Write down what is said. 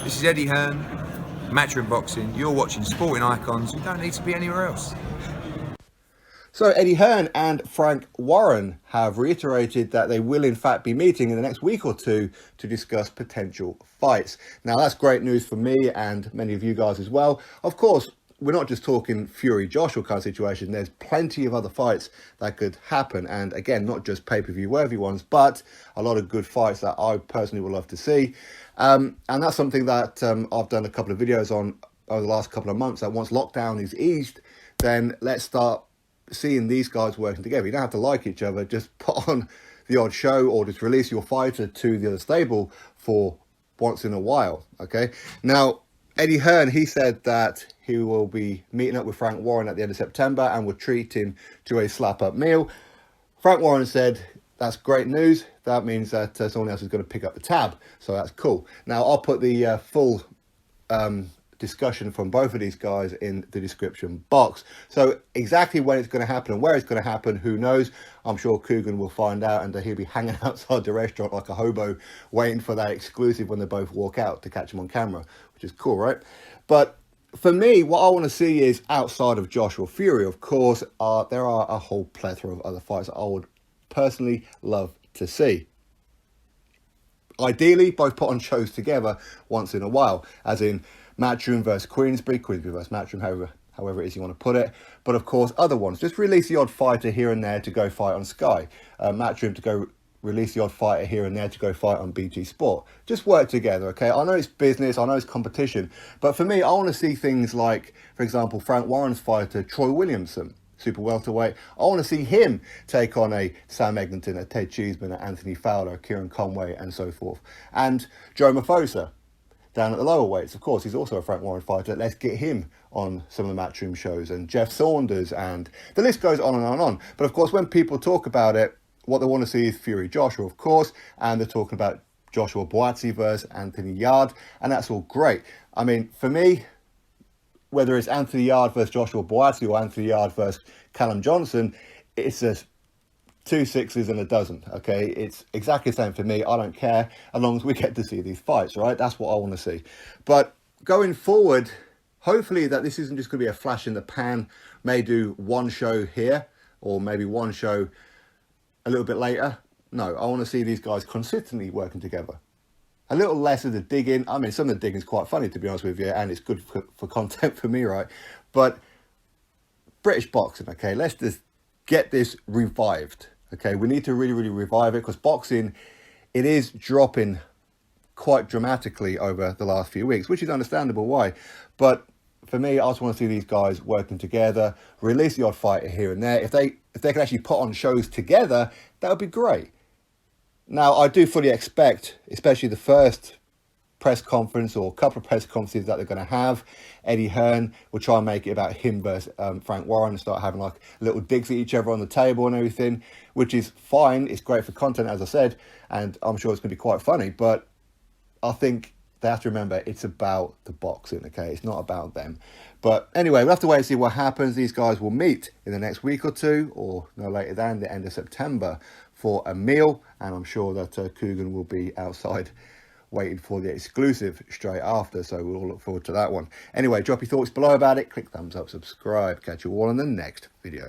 This is Eddie Hearn, Matchroom Boxing. You're watching Sporting Icons. You don't need to be anywhere else. So Eddie Hearn and Frank Warren have reiterated that they will in fact be meeting in the next week or two to discuss potential fights. Now that's great news for me and many of you guys as well. Of course, we're not just talking Fury-Joshua kind of situation. There's plenty of other fights that could happen. And again, not just pay-per-view worthy ones, but a lot of good fights that I personally would love to see. And that's something that I've done a couple of videos on over the last couple of months, that once lockdown is eased, then let's start seeing these guys working together. You don't have to like each other, just put on the odd show or just release your fighter to the other stable for once in a while, okay? Now, Eddie Hearn, he said that he will be meeting up with Frank Warren at the end of September and will treat him to a slap-up meal. Frank Warren said, that's great news. That means that someone else is going to pick up the tab, so that's cool. Now, I'll put the full discussion from both of these guys in the description box. So exactly when it's going to happen and where it's going to happen, who knows? I'm sure Coogan will find out, and he'll be hanging outside the restaurant like a hobo waiting for that exclusive when they both walk out to catch him on camera, which is cool, right? But for me, what I want to see is outside of Joshua Fury, of course, there are a whole plethora of other fights that I would personally love to see. Ideally, both put on shows together once in a while, as in Matchroom versus Queensbury versus Matchroom, however it is you want to put it. But of course, other ones. Just release the odd fighter here and there to go fight on Sky. Matchroom to go release the odd fighter here and there to go fight on BT Sport. Just work together, okay? I know it's business, I know it's competition. But for me, I want to see things like, for example, Frank Warren's fighter, Troy Williamson, super welterweight. I want to see him take on a Sam Eglinton, a Ted Cheeseman, a Anthony Fowler, a Kieran Conway, and so forth. And Joe Mafosa down at the lower weights. Of course, he's also a Frank Warren fighter. Let's get him on some of the Matchroom shows, and Jeff Saunders, and the list goes on and on and on. But of course, when people talk about it, what they want to see is Fury-Joshua, of course, and they're talking about Joshua Buatsi versus Anthony Yarde, and that's all great. I mean, for me, whether it's Anthony Yarde versus Joshua Buatsi or Anthony Yarde versus Callum Johnson, it's just 2 6s and a dozen, okay? It's exactly the same for me. I don't care, as long as we get to see these fights, right? That's what I want to see. But going forward, hopefully that this isn't just going to be a flash in the pan. May do one show here, or maybe one show a little bit later. No, I want to see these guys consistently working together. A little less of the digging. I mean, some of the digging is quite funny, to be honest with you, and it's good for content for me, right? But British boxing, okay? Let's just get this revived. Okay, we need to really, really revive it, because boxing, it is dropping quite dramatically over the last few weeks, which is understandable why. But for me, I just want to see these guys working together, release the odd fighter here and there. If they can actually put on shows together, that would be great. Now, I do fully expect, especially the first press conference or a couple of press conferences that they're going to have, Eddie Hearn will try and make it about him versus Frank Warren and start having like little digs at each other on the table and everything, which is fine. It's great for content, as I said, and I'm sure it's going to be quite funny. But I think they have to remember it's about the boxing, okay? It's not about them. But anyway, we'll have to wait and see what happens. These guys will meet in the next week or two, or no later than the end of September, for a meal, and I'm sure that Coogan will be outside waiting for the exclusive straight after, so we'll all look forward to that one. Anyway, drop your thoughts below about it, click thumbs up, subscribe, catch you all in the next video.